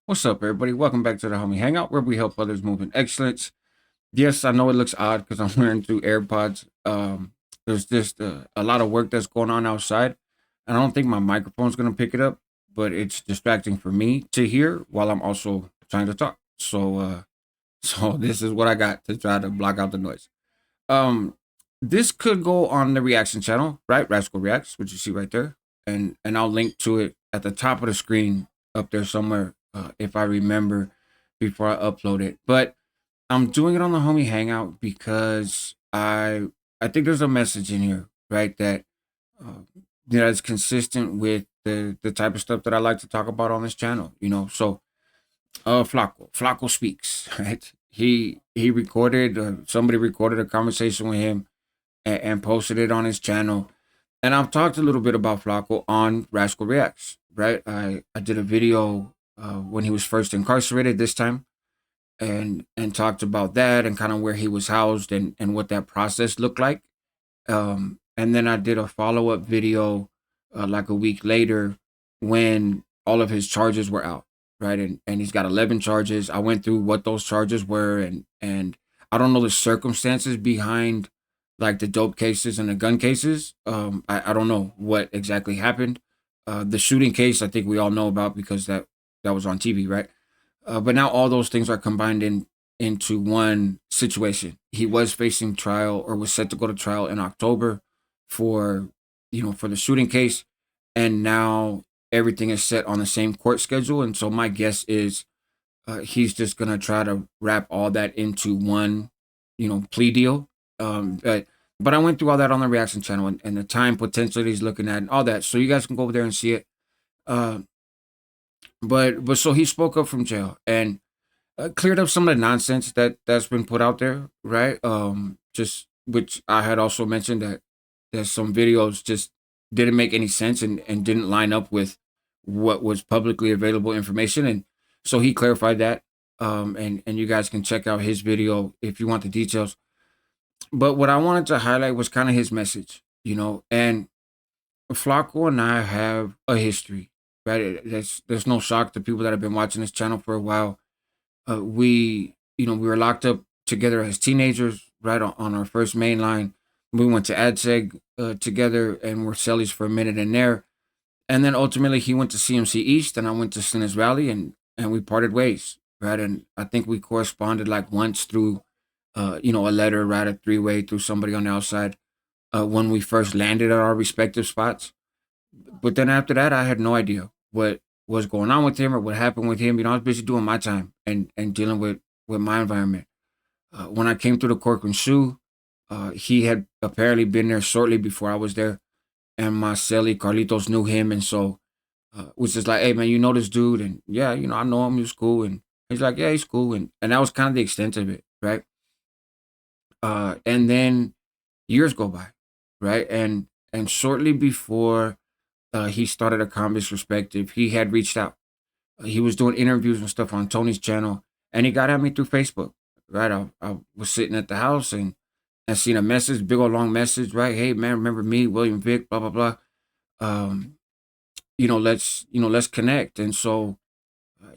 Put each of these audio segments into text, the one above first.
What's up, everybody? Welcome back to the Homie Hangout, where we help others move in excellence. Yes, I know it looks odd because I'm wearing two AirPods. There's just a lot of work that's going on outside, and I don't think my microphone's gonna pick it up, but it's distracting for me to hear while I'm also trying to talk. So this is what I got to try to block out the noise. Um, this could go on the reaction channel, right? Rascal Reacts, which you see right there, and I'll link to it at the top of the screen up there somewhere if I remember before I upload it. But I'm doing it on the Homie Hangout because I think there's a message in here, right? Uh, that is consistent with the type of stuff that I like to talk about on this channel. Flaco speaks, right? He recorded somebody recorded a conversation with him and posted it on his channel. And I've talked a little bit about Flaco on Rascal Reacts, right? I did a video when he was first incarcerated this time, and talked about that and kind of where he was housed and what that process looked like. And then I did a follow up video like a week later when all of his charges were out, right? And he's got 11 charges. I went through what those charges were, and I don't know the circumstances behind like the dope cases and the gun cases. I don't know what exactly happened. The shooting case, I think we all know about because that was on TV, right? But now all those things are combined into one situation. He was facing trial or was set to go to trial in October for for the shooting case, and now everything is set on the same court schedule. And so my guess is he's just gonna try to wrap all that into one plea deal. But I went through all that on the reaction channel and the time potential that he's looking at and all that, so you guys can go over there and see it. Uh, but so he spoke up from jail and cleared up some of the nonsense that's been put out there, right? Just which I had also mentioned that there's some videos just didn't make any sense and didn't line up with what was publicly available information, and so he clarified that. And you guys can check out his video if you want the details. But what I wanted to highlight was kind of his message, and Flacco and I have a history, right? There's no shock to people that have been watching this channel for a while. We were locked up together as teenagers, right on our first main line. We went to AdSeg together and were cellies for a minute in there. And then ultimately he went to CMC East and I went to Sinners Valley, and we parted ways, right? And I think we corresponded like once through, a letter, right? A three-way through somebody on the outside when we first landed at our respective spots. But then after that, I had no idea what was going on with him or what happened with him. I was busy doing my time and dealing with my environment. When I came through the Corcoran shoe, he had apparently been there shortly before I was there, and my celly Carlitos knew him, and so was just like, "Hey man, you know this dude?" And yeah, I know him. He's cool, and he's like, "Yeah, he's cool," and that was kind of the extent of it, right? And then years go by, right? And shortly before he started a Convict Perspective, he had reached out. He was doing interviews and stuff on Tony's channel, and he got at me through Facebook. Right, I was sitting at the house and I seen a message, big old long message. Right, hey man, remember me, William Vick, blah blah blah. Um, let's connect. And so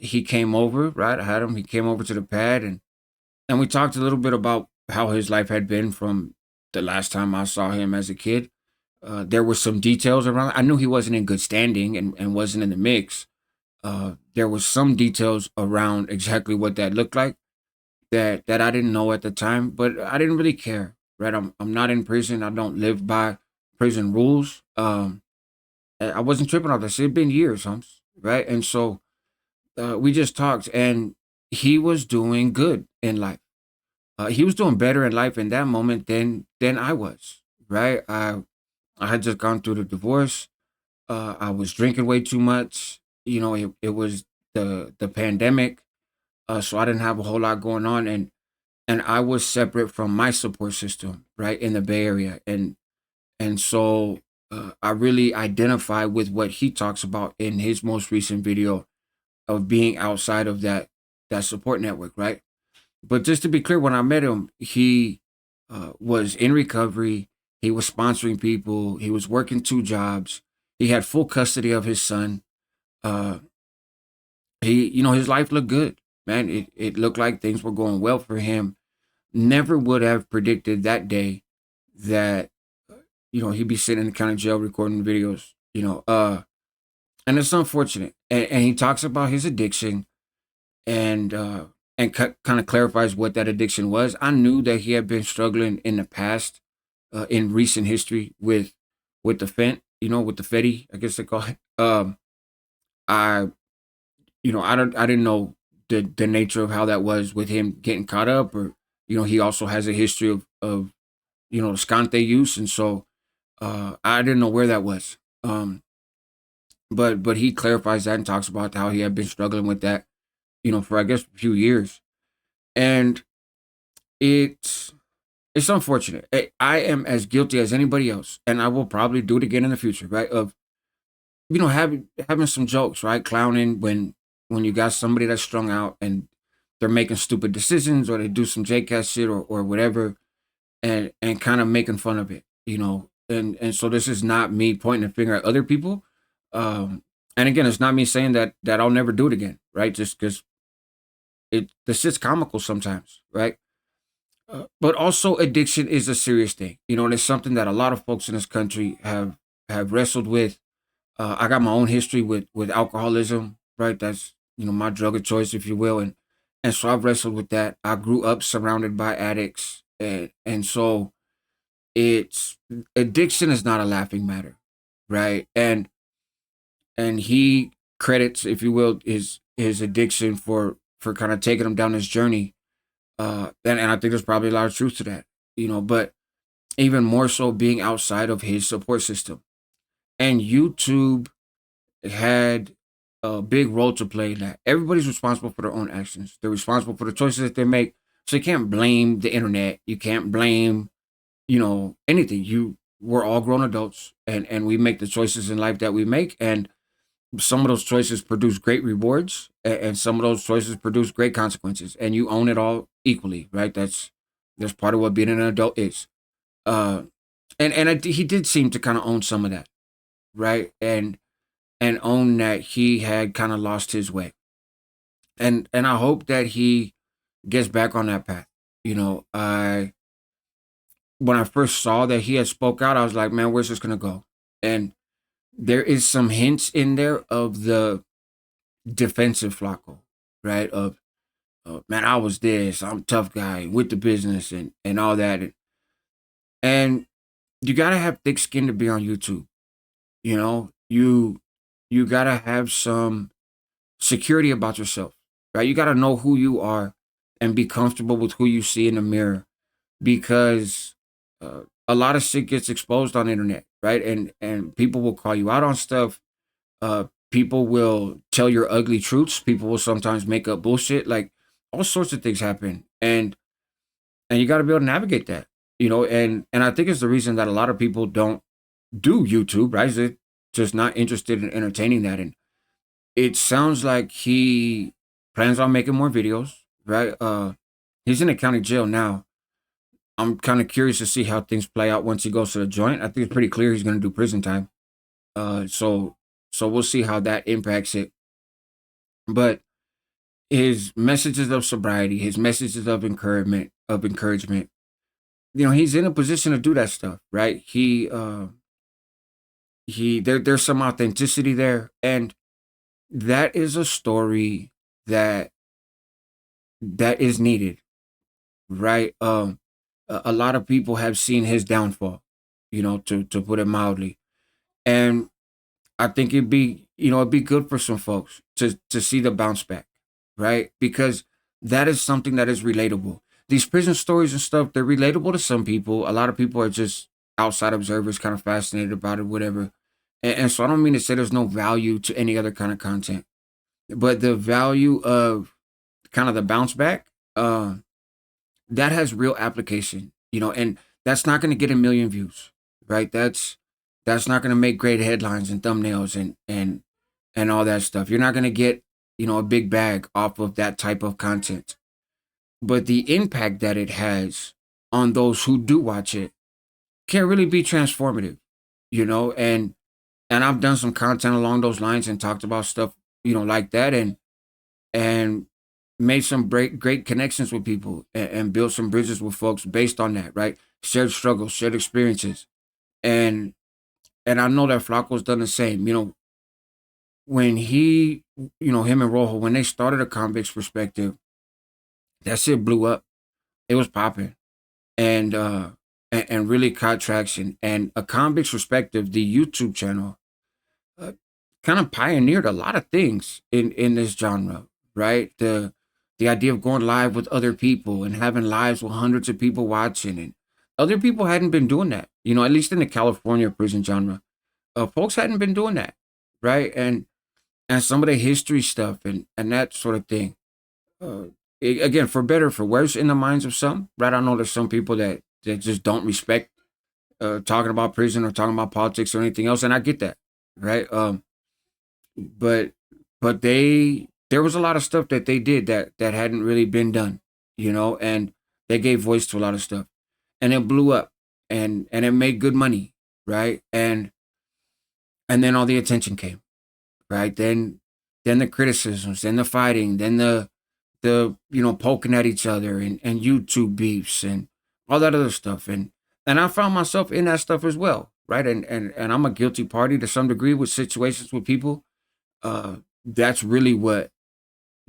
he came over. Right, I had him. He came over to the pad, and we talked a little bit about how his life had been from the last time I saw him as a kid. There were some details around. I knew he wasn't in good standing and wasn't in the mix. There was some details around exactly what that looked like that I didn't know at the time, but I didn't really care. Right, I'm not in prison. I don't live by prison rules. I wasn't tripping off this. It'd been years, Humps. Right, and so we just talked, and he was doing good in life. He was doing better in life in that moment than I was. Right, I had just gone through the divorce. I was drinking way too much. It was the pandemic, so I didn't have a whole lot going on, and I was separate from my support system, right in the Bay Area, and so I really identify with what he talks about in his most recent video of being outside of that support network, right? But just to be clear, when I met him, he was in recovery. He was sponsoring people. He was working two jobs. He had full custody of his son. Uh, his life looked good, man. It looked like things were going well for him. Never would have predicted that day that he'd be sitting in the county jail recording videos. And it's unfortunate. And he talks about his addiction and kind of clarifies what that addiction was. I knew that he had been struggling in the past, in recent history with the fent, with the fetty, I guess they call it. I I didn't know the nature of how that was with him getting caught up, or he also has a history of the scante use, and so I didn't know where that was. But he clarifies that and talks about how he had been struggling with that, for I guess a few years, and it's it's unfortunate. I am as guilty as anybody else, and I will probably do it again in the future, right? Of having some jokes, right? Clowning when you got somebody that's strung out and they're making stupid decisions, or they do some JCast shit, or whatever, and kind of making fun of it. And so this is not me pointing a finger at other people. And again, it's not me saying that I'll never do it again, right? Just because the shit's comical sometimes, right? But also addiction is a serious thing, and it's something that a lot of folks in this country have wrestled with. I got my own history with alcoholism, right? That's my drug of choice, if you will, and so I've wrestled with that. I grew up surrounded by addicts, and so it's addiction is not a laughing matter, right? And he credits, if you will, his addiction for kind of taking him down this journey. And I think there's probably a lot of truth to that, but even more so being outside of his support system. And YouTube had a big role to play in that. Everybody's responsible for their own actions. They're responsible for the choices that they make. So you can't blame the internet. You can't blame, anything. We're all grown adults, and we make the choices in life that we make. And some of those choices produce great rewards, and some of those choices produce great consequences. And you own it all equally, right? That's part of what being an adult is. Uh, he did seem to kind of own some of that, right? And own that he had kind of lost his way. And I hope that he gets back on that path. I when I first saw that he had spoke out, I was like, man, where's this gonna go? And there is some hints in there of the defensive Flaco, right? Of man, I was this, I'm a tough guy with the business and all that. And you gotta have thick skin to be on YouTube. You gotta have some security about yourself, right? You got to know who you are and be comfortable with who you see in the mirror, because a lot of shit gets exposed on the internet, right? And people will call you out on stuff. People will tell your ugly truths. People will sometimes make up bullshit. Like all sorts of things happen, and you got to be able to navigate that, And I think it's the reason that a lot of people don't do YouTube, right? They're just not interested in entertaining that, and it sounds like he plans on making more videos, right? He's in the county jail now. I'm kind of curious to see how things play out once he goes to the joint. I think it's pretty clear he's going to do prison time. So we'll see how that impacts it. But his messages of sobriety, his messages of encouragement. He's in a position to do that stuff, right? There's some authenticity there, and that is a story that that is needed, right? A lot of people have seen his downfall, to put it mildly, and I think it'd be good for some folks to see the bounce back, right? Because that is something that is relatable. These prison stories and stuff, they're relatable to some people. A lot of people are just outside observers, kind of fascinated about it, whatever. And so I don't mean to say there's no value to any other kind of content, but the value of kind of the bounce back, that has real application, and that's not going to get a million views, right? That's not going to make great headlines and thumbnails and all that stuff. You're not going to get, a big bag off of that type of content. But the impact that it has on those who do watch it can really be transformative, and I've done some content along those lines and talked about stuff, like that. and made some great connections with people, and built some bridges with folks based on that, right? Shared struggles, shared experiences. And I know that Flaco's done the same. When him and Rojo, when they started a convicts perspective, that shit blew up. It was popping. And really caught traction. And a convicts perspective, the YouTube channel, uh, kind of pioneered a lot of things in this genre, right? The idea of going live with other people and having lives with hundreds of people watching, and other people hadn't been doing that. At least in the California prison genre, folks hadn't been doing that, right? And some of the history stuff and that sort of thing. Uh, Again, for better or for worse, in the minds of some, right? I know there's some people that just don't respect talking about prison or talking about politics or anything else, and I get that, right? But there was a lot of stuff that they did that hadn't really been done, and they gave voice to a lot of stuff, and it blew up, and it made good money, right? And then all the attention came, right? Then the criticisms, then the fighting, then the poking at each other, and YouTube beefs and all that other stuff, and I found myself in that stuff as well, right? And I'm a guilty party to some degree with situations with people. That's really what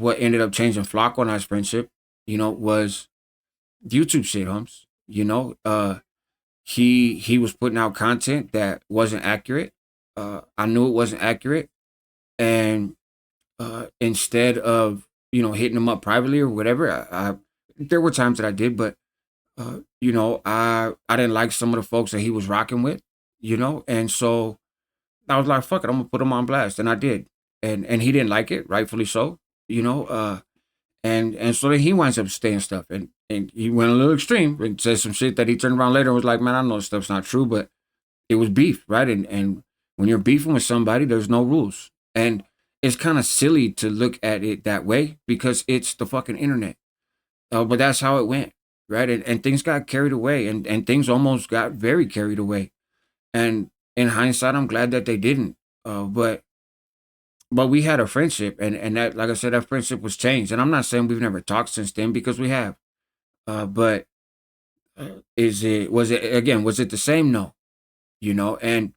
ended up changing Flacco and I's friendship, was YouTube shit, Holmes. He was putting out content that wasn't accurate. I knew it wasn't accurate, and instead of hitting him up privately or whatever, I there were times that I did, but I didn't like some of the folks that he was rocking with, and so I was like, fuck it, I'm gonna put him on blast, and I did, and he didn't like it, rightfully so, and so then he winds up saying stuff, and he went a little extreme and said some shit that he turned around later and was like, man, I know this stuff's not true, but it was beef, right? And when you're beefing with somebody, there's no rules, and it's kind of silly to look at it that way because it's the fucking internet. But that's how it went, right? And things got carried away, and things almost got very carried away. And in hindsight, I'm glad that they didn't. But we had a friendship, and that, like I said, that friendship was changed. And I'm not saying we've never talked since then because we have. But was it the same? No, And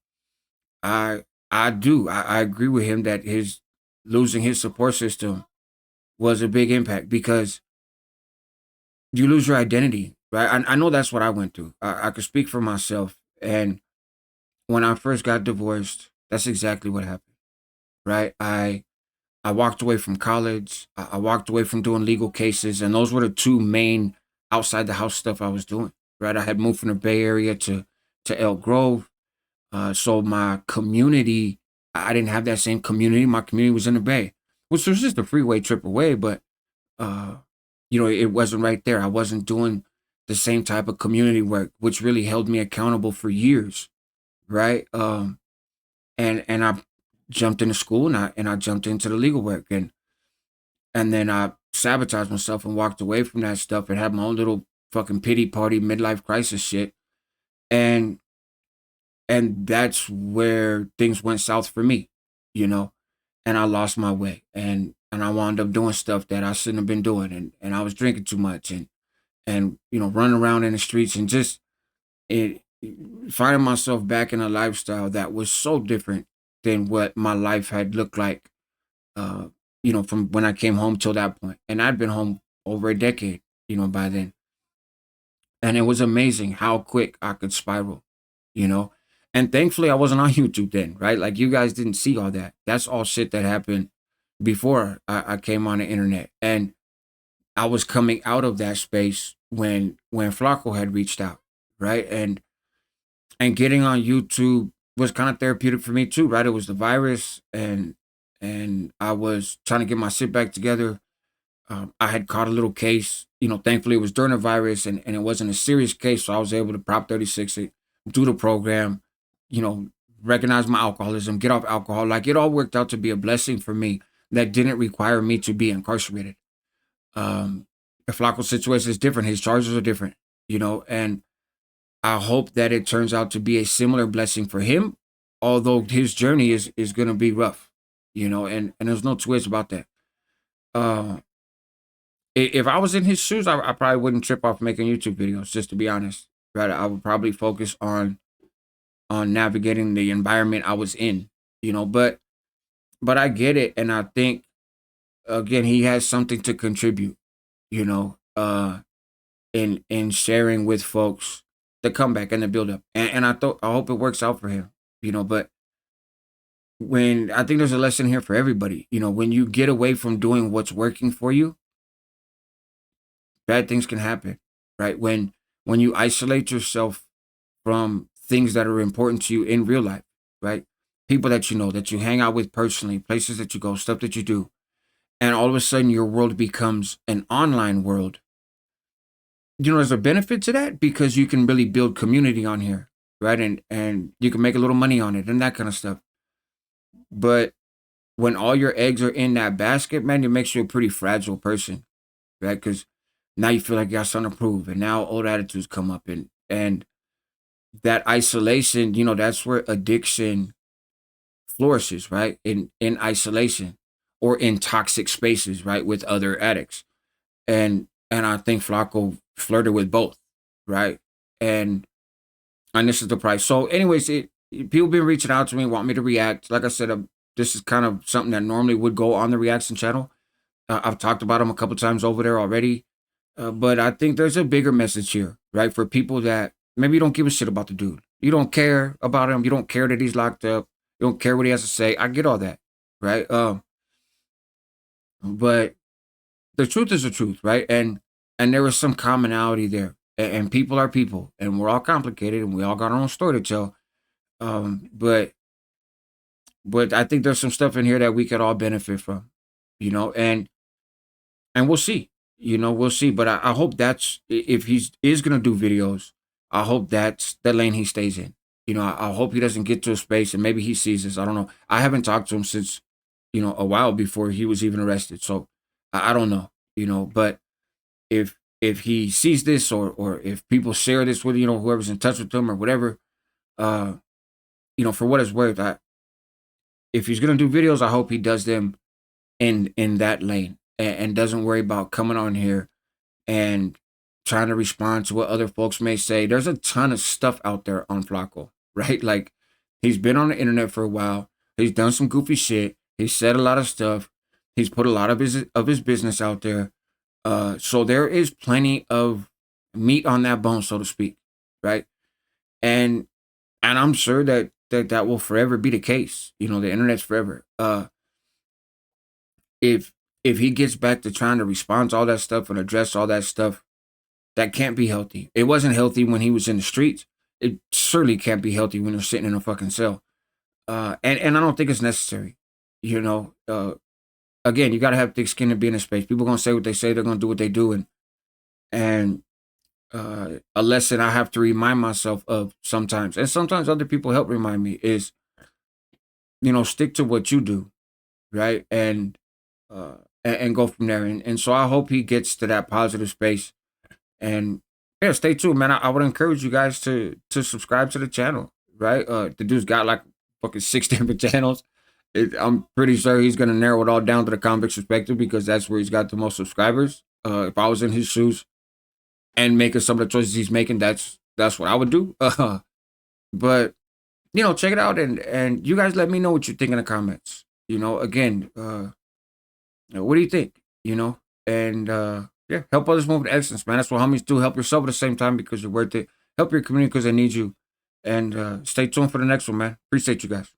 I agree with him that his losing his support system was a big impact because you lose your identity, right? I know that's what I went through. I could speak for myself. And when I first got divorced, that's exactly what happened, right? I walked away from college. I walked away from doing legal cases, and those were the two main outside the house stuff I was doing, right? I had moved from the Bay Area to Elk Grove, so my community, I didn't have that same community. My community was in the Bay, which was just a freeway trip away, but uh, it wasn't right there. I wasn't doing the same type of community work, which really held me accountable for years, right? And I jumped into school, and I jumped into the legal work, and then I sabotaged myself and walked away from that stuff and had my own little fucking pity party midlife crisis shit, and that's where things went south for me, you know, and I lost my way, and I wound up doing stuff that I shouldn't have been doing, and I was drinking too much, and running around in the streets, and just it finding myself back in a lifestyle that was so different than what my life had looked like, uh, from when I came home till that point. And I'd been home over a decade, by then. And it was amazing how quick I could spiral, you know. And thankfully I wasn't on YouTube then, right? Like you guys didn't see all that. That's all shit that happened before I came on the internet. And I was coming out of that space when Flaco had reached out, right? And getting on YouTube was kind of therapeutic for me too, right? It was the virus, and I was trying to get my shit back together. I had caught a little case, thankfully it was during the virus, and it wasn't a serious case, so I was able to Prop 36 it, do the program, you know, recognize my alcoholism, get off alcohol. Like it all worked out to be a blessing for me that didn't require me to be incarcerated. Um, the Flacco situation is different. His charges are different, and I hope that it turns out to be a similar blessing for him, although his journey is going to be rough, and there's no twist about that. Uh, if I was in his shoes, I probably wouldn't trip off making YouTube videos. Just to be honest, right? I would probably focus on navigating the environment I was in, but I get it, and I think again he has something to contribute, you know, in sharing with folks the comeback and the build up, and I hope it works out for him, but when I think there's a lesson here for everybody, when you get away from doing what's working for you, bad things can happen, right? When you isolate yourself from things that are important to you in real life, right? People that you know, that you hang out with personally, places that you go, stuff that you do, and all of a sudden your world becomes an online world. There's a benefit to that because you can really build community on here, right? And you can make a little money on it and that kind of stuff. But when all your eggs are in that basket, man, it makes you a pretty fragile person, right? Because now you feel like you got something to prove, and now old attitudes come up, and that isolation, that's where addiction flourishes, right? In isolation or in toxic spaces, right, with other addicts. And I think Flaco flirted with both, right? And and this is the price. So, anyways, people been reaching out to me, want me to react. Like I said, this is kind of something that normally would go on the reaction channel. I've talked about them a couple times over there already, but I think there's a bigger message here, right? For people that maybe you don't give a shit about the dude, you don't care about him, you don't care that he's locked up, you don't care what he has to say. I get all that, right? But the truth is the truth, right? And there was some commonality there, and people are people, and we're all complicated, and we all got our own story to tell. But I think there's some stuff in here that we could all benefit from, you know, and we'll see, we'll see. But I hope if he's is gonna do videos, I hope that's the lane he stays in. I hope he doesn't get to a space and maybe he sees this. I don't know. I haven't talked to him since a while before he was even arrested, so I don't know, but if he sees this or if people share this with whoever's in touch with him or whatever, uh, for what it's worth, if he's gonna do videos, I hope he does them in that lane and doesn't worry about coming on here and trying to respond to what other folks may say. There's a ton of stuff out there on Flaco, right? Like he's been on the internet for a while. He's done some goofy shit. He's said a lot of stuff. He's put a lot of his business out there. So there is plenty of meat on that bone, so to speak, right? And I'm sure that will forever be the case. The internet's forever. If he gets back to trying to respond to all that stuff and address all that stuff, that can't be healthy. It wasn't healthy when he was in the streets. It certainly can't be healthy when you're sitting in a fucking cell. And I don't think it's necessary. Again, you gotta have thick skin to be in a space. People gonna say what they say. They're gonna do what they do, and a lesson I have to remind myself of sometimes, and sometimes other people help remind me is, stick to what you do, right, and go from there. And so I hope he gets to that positive space. And yeah, stay tuned, man. I would encourage you guys to subscribe to the channel, right? The dude's got like fucking 6 different channels. I'm pretty sure he's gonna narrow it all down to the convict's perspective because that's where he's got the most subscribers. If I was in his shoes and making some of the choices he's making, that's what I would do. But check it out and you guys let me know what you think in the comments. Again, what do you think? And yeah, help others move to excellence, man. That's what homies do. Help yourself at the same time because you're worth it. Help your community because they need you. And stay tuned for the next one, man. Appreciate you guys.